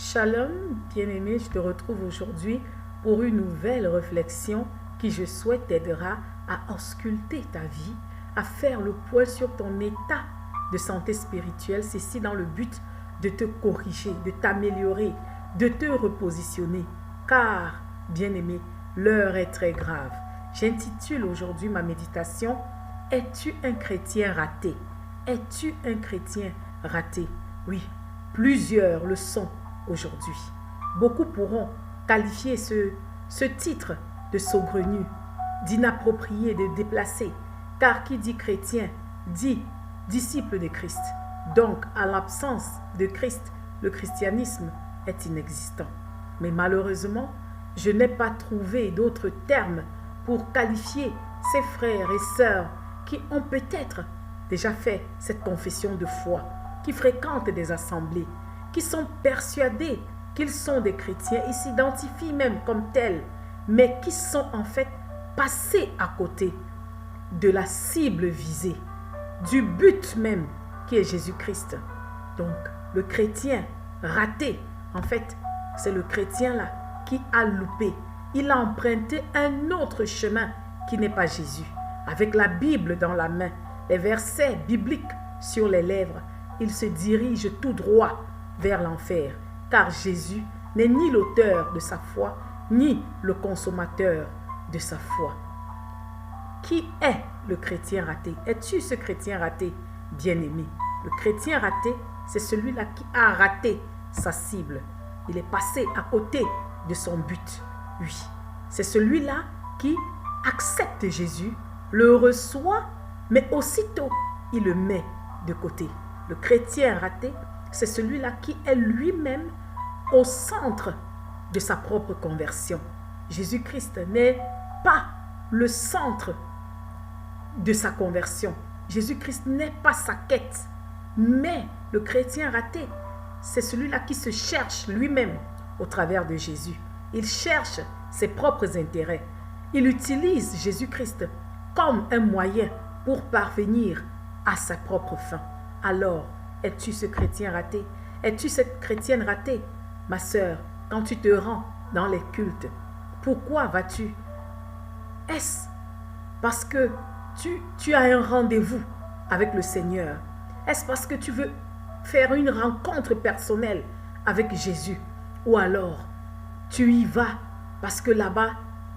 Shalom, bien-aimé, je te retrouve aujourd'hui pour une nouvelle réflexion qui, je souhaite, t'aidera à ausculter ta vie, à faire le point sur ton état de santé spirituelle, ceci dans le but de te corriger, de t'améliorer, de te repositionner. Car, bien-aimé, l'heure est très grave. J'intitule aujourd'hui ma méditation « Es-tu un chrétien raté ?» Es-tu un chrétien raté? Oui, plusieurs le sont aujourd'hui. Beaucoup pourront qualifier ce titre de saugrenu, d'inapproprié, de déplacé, car qui dit chrétien dit disciple de Christ. Donc, à l'absence de Christ, le christianisme est inexistant. Mais malheureusement, je n'ai pas trouvé d'autres termes pour qualifier ces frères et sœurs qui ont peut-être déjà fait cette confession de foi, qui fréquentent des assemblées, qui sont persuadés qu'ils sont des chrétiens, ils s'identifient même comme tels, mais qui sont en fait passés à côté de la cible visée, du but même qui est Jésus-Christ. Donc, le chrétien raté, en fait, c'est le chrétien là qui a loupé. Il a emprunté un autre chemin qui n'est pas Jésus. Avec la Bible dans la main, les versets bibliques sur les lèvres, il se dirige tout droit vers l'enfer, car Jésus n'est ni l'auteur de sa foi, ni le consommateur de sa foi. Qui est le chrétien raté? Es-tu ce chrétien raté, bien-aimé? Le chrétien raté, c'est celui-là qui a raté sa cible. Il est passé à côté de son but. Oui, c'est celui-là qui accepte Jésus, le reçoit, mais aussitôt, il le met de côté. Le chrétien raté, c'est celui-là qui est lui-même au centre de sa propre conversion. Jésus-Christ n'est pas le centre de sa conversion. Jésus-Christ n'est pas sa quête. Mais le chrétien raté, c'est celui-là qui se cherche lui-même au travers de Jésus. Il cherche ses propres intérêts. Il utilise Jésus-Christ comme un moyen pour parvenir à sa propre fin. Alors, es-tu ce chrétien raté? Es-tu cette chrétienne ratée? Ma sœur, quand tu te rends dans les cultes, pourquoi vas-tu? Est-ce parce que tu as un rendez-vous avec le Seigneur? Est-ce parce que tu veux faire une rencontre personnelle avec Jésus? Ou alors, tu y vas parce que là-bas,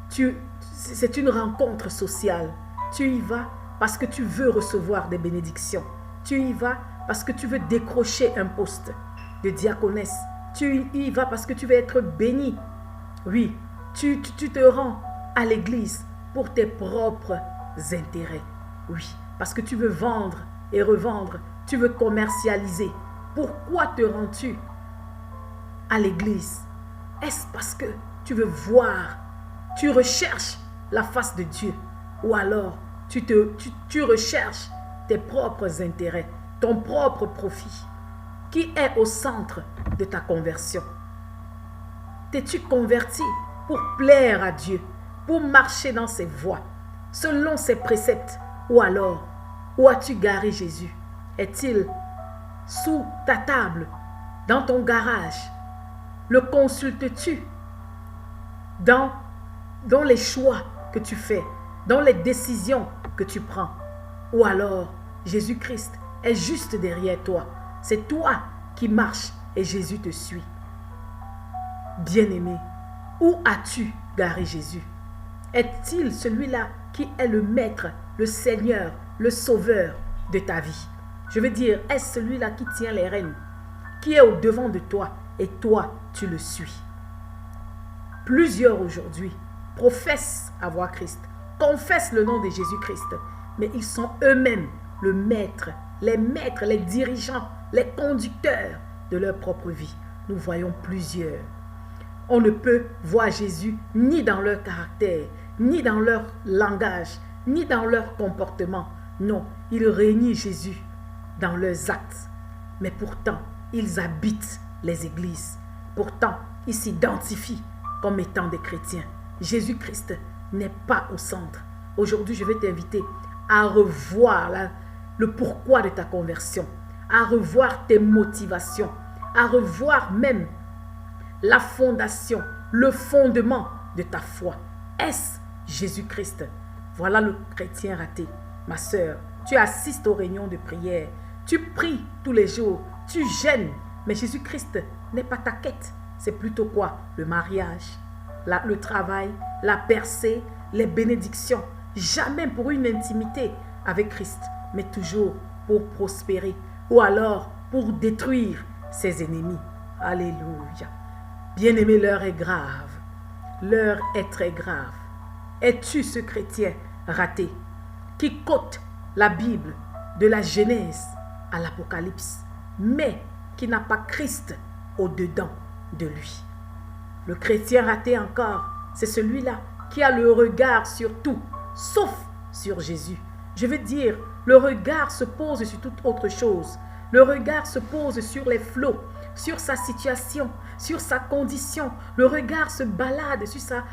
c'est une rencontre sociale. Tu y vas parce que tu veux recevoir des bénédictions. Tu y vas parce que tu veux décrocher un poste de diaconesse. Tu y vas parce que tu veux être béni. Oui, tu te rends à l'église pour tes propres intérêts. Oui, parce que tu veux vendre et revendre. Tu veux commercialiser. Pourquoi te rends-tu à l'église? Est-ce parce que tu veux voir, tu recherches la face de Dieu? Ou alors, tu recherches tes propres intérêts, ton propre profit? Qui est au centre de ta conversion? T'es-tu converti pour plaire à Dieu, pour marcher dans ses voies, selon ses préceptes? Ou alors, où as-tu garé Jésus? Est-il sous ta table, dans ton garage? Le consultes-tu dans les choix que tu fais, dans les décisions que tu prends? Ou alors, Jésus-Christ est juste derrière toi. C'est toi qui marches et Jésus te suit. Bien-aimé, où as-tu garé Jésus? Est-il celui-là qui est le maître, le Seigneur, le sauveur de ta vie? Je veux dire, est-ce celui-là qui tient les rênes, qui est au devant de toi et toi, tu le suis? Plusieurs aujourd'hui professent avoir Christ, confessent le nom de Jésus-Christ, mais ils sont eux-mêmes le maître, les dirigeants, les conducteurs de leur propre vie. Nous voyons plusieurs. On ne peut voir Jésus ni dans leur caractère, ni dans leur langage, ni dans leur comportement. Non, ils règnent Jésus dans leurs actes. Mais pourtant, ils habitent les églises. Pourtant, ils s'identifient comme étant des chrétiens. Jésus-Christ n'est pas au centre. Aujourd'hui, je vais t'inviter à revoir le pourquoi de ta conversion, à revoir tes motivations, à revoir même la fondation, le fondement de ta foi. Est-ce Jésus-Christ? Voilà le chrétien raté. Ma sœur, tu assistes aux réunions de prière, tu pries tous les jours, tu gênes, mais Jésus-Christ n'est pas ta quête. C'est plutôt quoi? Le mariage, le travail, la percée, les bénédictions. Jamais pour une intimité avec Christ, mais toujours pour prospérer ou alors pour détruire ses ennemis. Alléluia. Bien-aimé, l'heure est grave. L'heure est très grave. Es-tu ce chrétien raté qui côte la Bible de la Genèse à l'Apocalypse, mais qui n'a pas Christ au-dedans de lui? Le chrétien raté encore, c'est celui-là qui a le regard sur tout, sauf sur Jésus. Je veux dire, le regard se pose sur toute autre chose. Le regard se pose sur les flots, sur sa situation, sur sa condition. Le regard se balade sur sa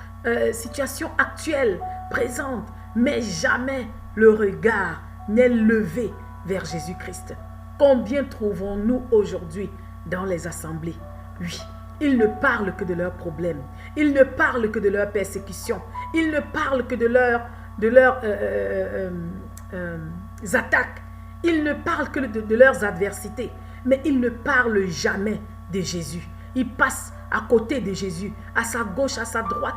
situation actuelle, présente, mais jamais le regard n'est levé vers Jésus-Christ. Combien trouvons-nous aujourd'hui dans les assemblées? Oui, ils ne parlent que de leurs problèmes. Ils ne parlent que de leurs persécutions. Ils ne parlent que de leurs attaques. Ils ne parlent que de leurs adversités. Mais ils ne parlent jamais de Jésus. Ils passent à côté de Jésus, à sa gauche, à sa droite,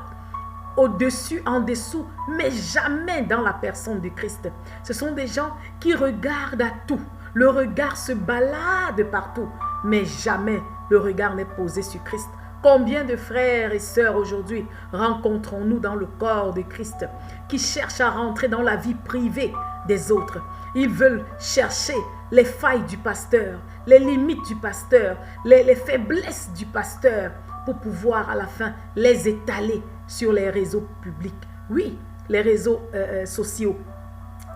au-dessus, en dessous, mais jamais dans la personne de Christ. Ce sont des gens qui regardent à tout. Le regard se balade partout, mais jamais le regard n'est posé sur Christ. Combien de frères et sœurs aujourd'hui rencontrons-nous dans le corps de Christ qui cherchent à rentrer dans la vie privée des autres? Ils veulent chercher les failles du pasteur, les limites du pasteur, les faiblesses du pasteur pour pouvoir à la fin les étaler sur les réseaux publics. Oui, les réseaux sociaux.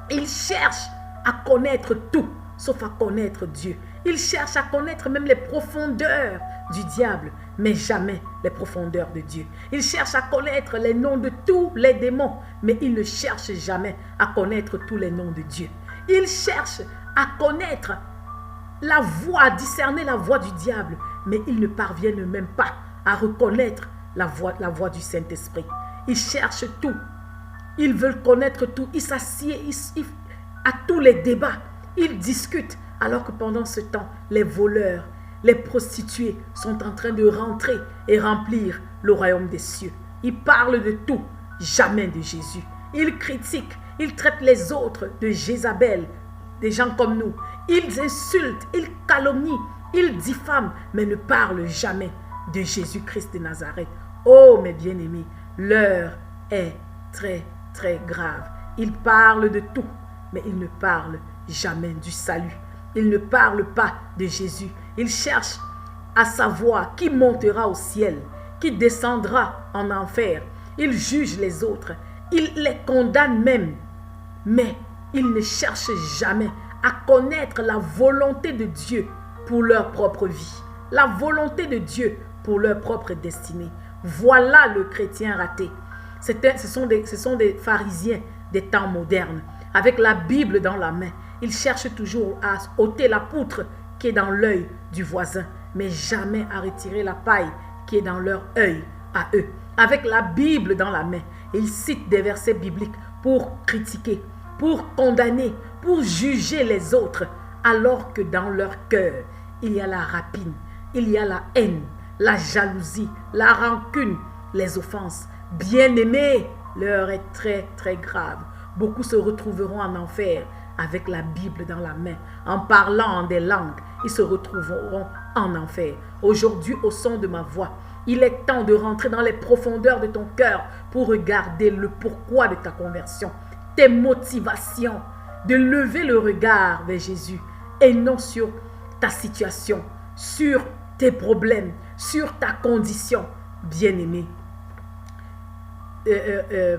Ils cherchent à connaître tout, sauf à connaître Dieu. Ils cherchent à connaître même les profondeurs du diable, mais jamais les profondeurs de Dieu. Ils cherchent à connaître les noms de tous les démons, mais ils ne cherchent jamais à connaître tous les noms de Dieu. Ils cherchent à connaître la voix, à discerner la voix du diable, mais ils ne parviennent même pas à reconnaître la voix du Saint-Esprit. Ils cherchent tout. Ils veulent connaître tout. Ils s'assiedent à tous les débats. Ils discutent, alors que pendant ce temps, les voleurs, les prostituées sont en train de rentrer et remplir le royaume des cieux. Ils parlent de tout, jamais de Jésus. Ils critiquent, ils traitent les autres de Jézabel, des gens comme nous. Ils insultent, ils calomnient, ils diffament, mais ne parlent jamais de Jésus-Christ de Nazareth. Oh mes bien-aimés, l'heure est très très grave. Ils parlent de tout, mais ils ne parlent jamais du salut. Ils ne parlent pas de Jésus. Ils cherchent à savoir qui montera au ciel, qui descendra en enfer. Ils jugent les autres. Ils les condamnent même. Mais ils ne cherchent jamais à connaître la volonté de Dieu pour leur propre vie. La volonté de Dieu pour leur propre destinée. Voilà le chrétien raté. Ce sont des pharisiens des temps modernes, avec la Bible dans la main. Ils cherchent toujours à ôter la poutre qui est dans l'œil du voisin, mais jamais à retirer la paille qui est dans leur œil à eux. Avec la Bible dans la main, ils citent des versets bibliques pour critiquer, pour condamner, pour juger les autres, alors que dans leur cœur, il y a la rapine, il y a la haine, la jalousie, la rancune, les offenses. Bien-aimés, l'heure est très très grave. Beaucoup se retrouveront en enfer avec la Bible dans la main. En parlant en des langues, ils se retrouveront en enfer. Aujourd'hui, au son de ma voix, il est temps de rentrer dans les profondeurs de ton cœur pour regarder le pourquoi de ta conversion, tes motivations, de lever le regard vers Jésus et non sur ta situation, sur tes problèmes, sur ta condition. Bien-aimé,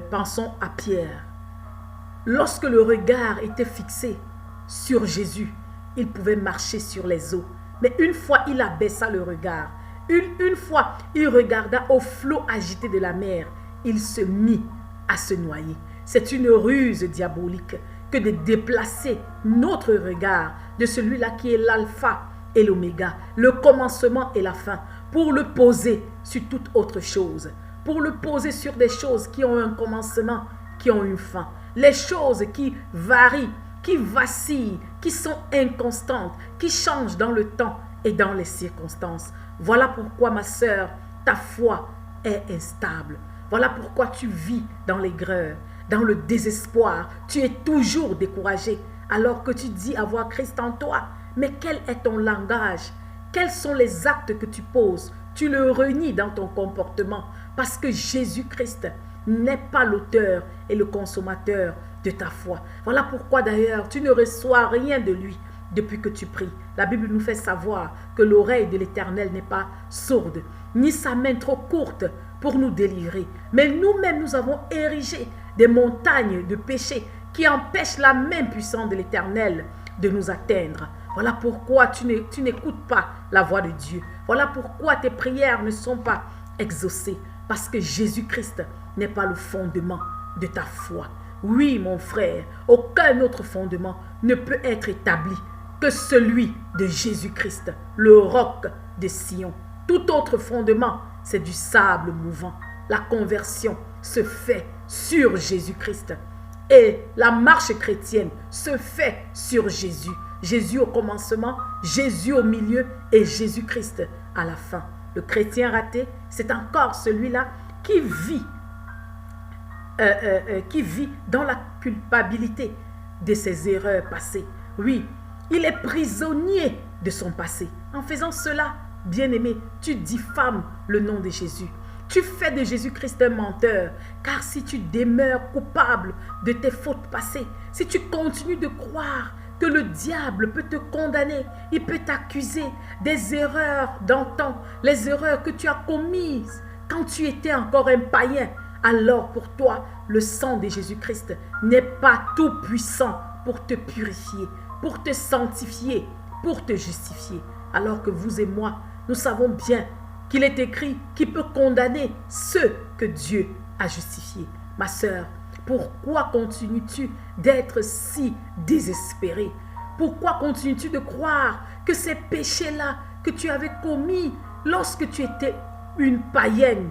pensons à Pierre. Lorsque le regard était fixé sur Jésus, il pouvait marcher sur les eaux. Mais une fois il abaissa le regard, une fois il regarda au flot agité de la mer, il se mit à se noyer. C'est une ruse diabolique que de déplacer notre regard de celui-là qui est l'alpha et l'oméga, le commencement et la fin, pour le poser sur toute autre chose, pour le poser sur des choses qui ont un commencement, qui ont une fin, les choses qui varient, qui vacillent, qui sont inconstantes, qui changent dans le temps et dans les circonstances. Voilà pourquoi, ma sœur, ta foi est instable. Voilà pourquoi tu vis dans l'aigreur, dans le désespoir. Tu es toujours découragé alors que tu dis avoir Christ en toi. Mais quel est ton langage? Quels sont les actes que tu poses? Tu le renies dans ton comportement parce que Jésus-Christ n'est pas l'auteur et le consommateur de ta foi. Voilà pourquoi d'ailleurs tu ne reçois rien de lui depuis que tu pries. La Bible nous fait savoir que l'oreille de l'Éternel n'est pas sourde, ni sa main trop courte pour nous délivrer. Mais nous-mêmes, nous avons érigé des montagnes de péché qui empêchent la main puissante de l'Éternel de nous atteindre. Voilà pourquoi tu n'écoutes pas la voix de Dieu. Voilà pourquoi tes prières ne sont pas exaucées. Parce que Jésus-Christ n'est pas le fondement de ta foi. Oui, mon frère, aucun autre fondement ne peut être établi que celui de Jésus-Christ, le roc de Sion. Tout autre fondement, c'est du sable mouvant. La conversion se fait sur Jésus-Christ. Et la marche chrétienne se fait sur Jésus. Jésus au commencement, Jésus au milieu et Jésus-Christ à la fin. Le chrétien raté, c'est encore celui-là qui vit dans la culpabilité de ses erreurs passées. Oui, il est prisonnier de son passé. En faisant cela, bien-aimé, tu diffames le nom de Jésus. Tu fais de Jésus-Christ un menteur, car si tu demeures coupable de tes fautes passées, si tu continues de croire que le diable peut te condamner, il peut t'accuser des erreurs d'antan, les erreurs que tu as commises quand tu étais encore un païen, alors pour toi, le sang de Jésus-Christ n'est pas tout puissant pour te purifier, pour te sanctifier, pour te justifier. Alors que vous et moi, nous savons bien qu'il est écrit qui peut condamner ceux que Dieu a justifiés. Ma sœur, pourquoi continues-tu d'être si désespéré? Pourquoi continues-tu de croire que ces péchés-là que tu avais commis lorsque tu étais une païenne,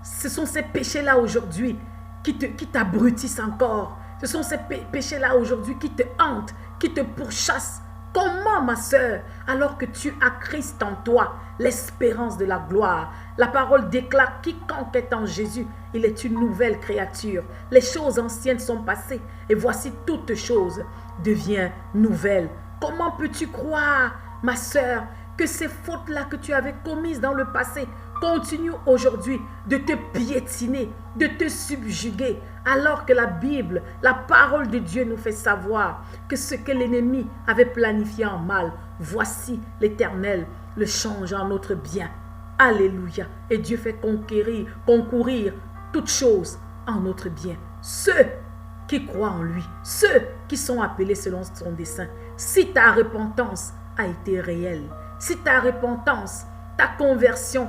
ce sont ces péchés-là aujourd'hui qui t'abrutissent encore. Ce sont ces péchés-là aujourd'hui qui te hantent, qui te pourchassent. Comment, ma sœur, alors que tu as Christ en toi, l'espérance de la gloire? La parole déclare: quiconque est en Jésus, il est une nouvelle créature. Les choses anciennes sont passées et voici toutes choses deviennent nouvelles. Comment peux-tu croire, ma sœur, que ces fautes-là que tu avais commises dans le passé continuent aujourd'hui de te piétiner, de te subjuguer, alors que la Bible, la parole de Dieu nous fait savoir que ce que l'ennemi avait planifié en mal, voici l'Éternel le change en notre bien. Alléluia. Et Dieu fait concourir toutes choses en notre bien. Ceux qui croient en lui, ceux qui sont appelés selon son dessein. Si ta repentance a été réelle, si ta repentance, ta conversion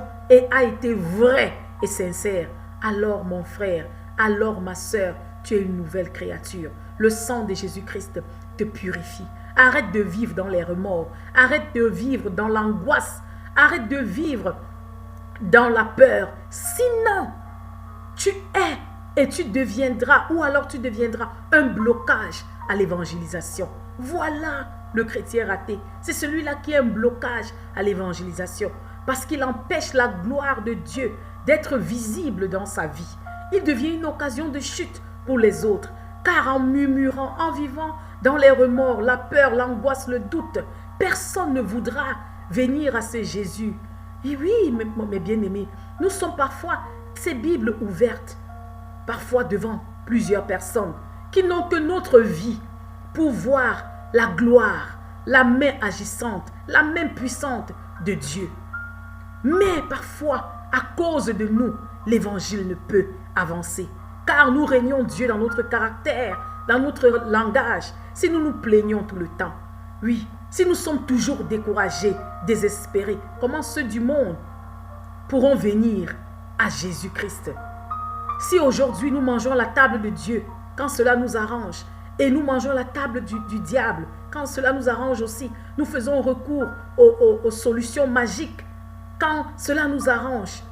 a été vraie et sincère, alors mon frère, alors ma sœur, tu es une nouvelle créature. Le sang de Jésus-Christ te purifie. Arrête de vivre dans les remords. Arrête de vivre dans l'angoisse. Arrête de vivre dans la peur. Sinon, tu es et tu deviendras, ou alors tu deviendras un blocage à l'évangélisation. Voilà le chrétien raté. C'est celui-là qui est un blocage à l'évangélisation parce qu'il empêche la gloire de Dieu d'être visible dans sa vie. Il devient une occasion de chute pour les autres, car en murmurant, en vivant dans les remords, la peur, l'angoisse, le doute, personne ne voudra venir à ce Jésus. Et oui, mes bien-aimés, nous sommes parfois ces Bibles ouvertes, parfois devant plusieurs personnes qui n'ont que notre vie pour voir la gloire, la main agissante, la main puissante de Dieu. Mais parfois, à cause de nous, l'évangile ne peut avancer. Car nous régnons Dieu dans notre caractère, dans notre langage, si nous nous plaignons tout le temps. Oui, si nous sommes toujours découragés, désespérés, comment ceux du monde pourront venir à Jésus-Christ? Si aujourd'hui nous mangeons la table de Dieu, quand cela nous arrange, et nous mangeons la table du diable, quand cela nous arrange aussi, nous faisons recours aux solutions magiques, quand cela nous arrange.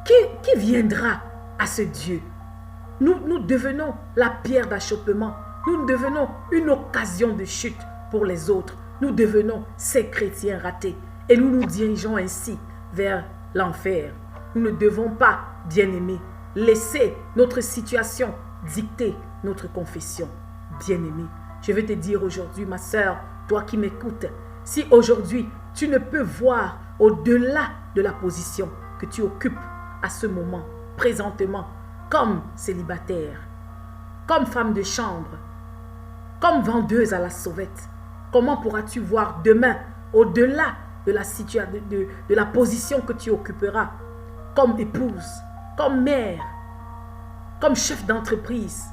Qui viendra à ce Dieu? Nous devenons la pierre d'achoppement. Nous devenons une occasion de chute pour les autres. Nous devenons ces chrétiens ratés. Et nous nous dirigeons ainsi vers l'enfer. Nous ne devons pas, bien-aimés, laisser notre situation dicter notre confession. Bien-aimé, je vais te dire aujourd'hui, ma sœur, toi qui m'écoutes, si aujourd'hui tu ne peux voir au-delà de la position que tu occupes à ce moment, présentement, comme célibataire, comme femme de chambre, comme vendeuse à la sauvette, comment pourras-tu voir demain au-delà de la position que tu occuperas comme épouse, comme mère, comme chef d'entreprise?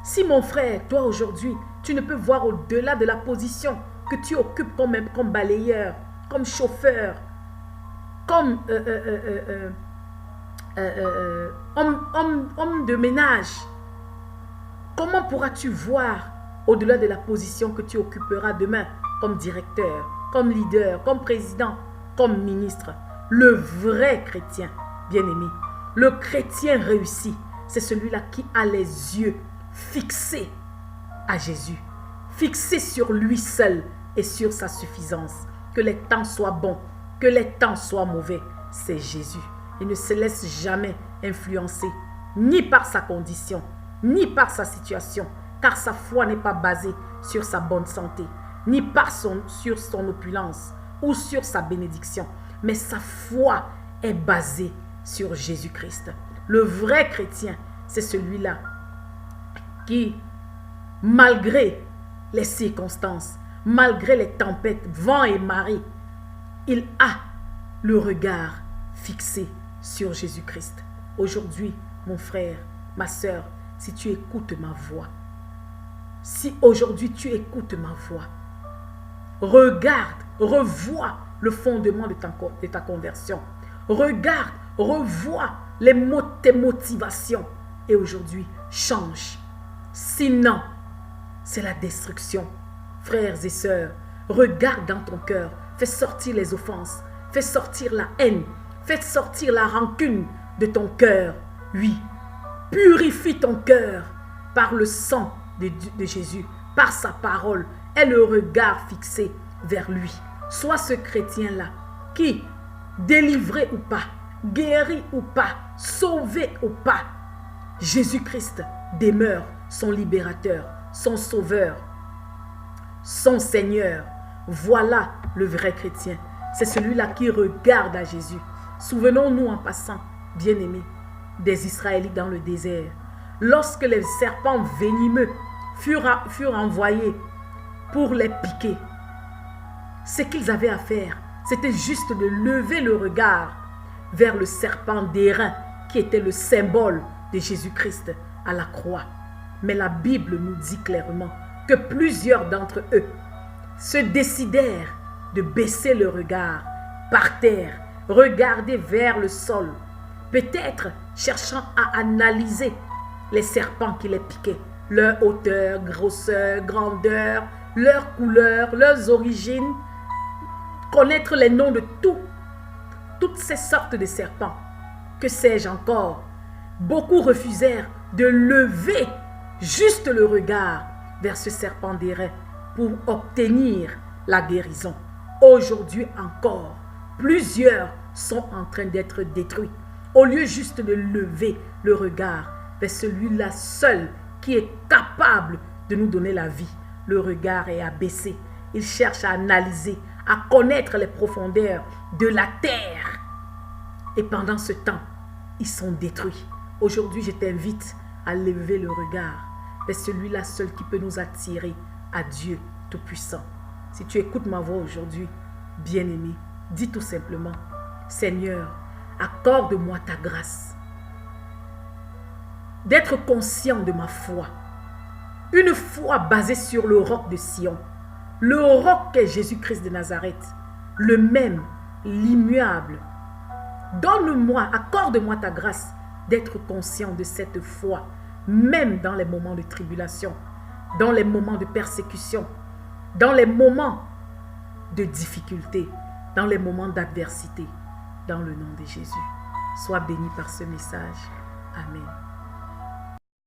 Si mon frère, toi aujourd'hui, tu ne peux voir au-delà de la position que tu occupes comme balayeur, comme chauffeur, comme homme de ménage, comment pourras-tu voir au-delà de la position que tu occuperas demain comme directeur, comme leader, comme président, comme ministre? Le vrai chrétien, bien-aimé, le chrétien réussi, c'est celui-là qui a les yeux fixés à Jésus, fixés sur lui seul et sur sa suffisance. Que les temps soient bons, que les temps soient mauvais, c'est Jésus. Il ne se laisse jamais influencer, ni par sa condition, ni par sa situation, car sa foi n'est pas basée sur sa bonne santé, ni sur son opulence ou sur sa bénédiction, mais sa foi est basée sur Jésus-Christ. Le vrai chrétien, c'est celui-là qui, malgré les circonstances, malgré les tempêtes, vent et marée, il a le regard fixé sur Jésus-Christ. Aujourd'hui, mon frère, ma sœur, si tu écoutes ma voix, si aujourd'hui tu écoutes ma voix, regarde, revois le fondement de ta conversion. Regarde, revois tes motivations. Et aujourd'hui, change. Sinon, c'est la destruction. Frères et sœurs, regarde dans ton cœur. Fais sortir les offenses. Fais sortir la haine. Fais sortir la rancune de ton cœur. Oui, purifie ton cœur par le sang de Jésus, par sa parole et le regard fixé vers lui. Sois ce chrétien-là qui, délivré ou pas, guéri ou pas, sauvé ou pas, Jésus-Christ demeure son libérateur, son sauveur, son Seigneur. Voilà le vrai chrétien. C'est celui-là qui regarde à Jésus. Souvenons-nous en passant, bien-aimés, des Israélites dans le désert. Lorsque les serpents venimeux furent envoyés pour les piquer, ce qu'ils avaient à faire, c'était juste de lever le regard vers le serpent d'airain qui était le symbole de Jésus-Christ à la croix. Mais la Bible nous dit clairement que plusieurs d'entre eux se décidèrent de baisser le regard par terre, regarder vers le sol, peut-être cherchant à analyser les serpents qui les piquaient, leur hauteur, grosseur, grandeur, leur couleur, leurs origines, connaître les noms de toutes ces sortes de serpents. Que sais-je encore? Beaucoup refusèrent de lever juste le regard vers ce serpent d'airain pour obtenir la guérison. Aujourd'hui encore, plusieurs sont en train d'être détruits. Au lieu juste de lever le regard vers celui-là seul qui est capable de nous donner la vie, le regard est abaissé. Ils cherchent à analyser, à connaître les profondeurs de la terre. Et pendant ce temps, ils sont détruits. Aujourd'hui, je t'invite à lever le regard vers celui-là seul qui peut nous attirer à Dieu Tout-Puissant. Si tu écoutes ma voix aujourd'hui, bien-aimé, dis tout simplement, Seigneur, accorde-moi ta grâce d'être conscient de ma foi. Une foi basée sur le roc de Sion. Le roc qu'est Jésus-Christ de Nazareth. Le même, l'immuable. Donne-moi, accorde-moi ta grâce d'être conscient de cette foi, même dans les moments de tribulation, dans les moments de persécution, dans les moments de difficulté. dans les moments d'adversité, dans le nom de Jésus. Sois béni par ce message.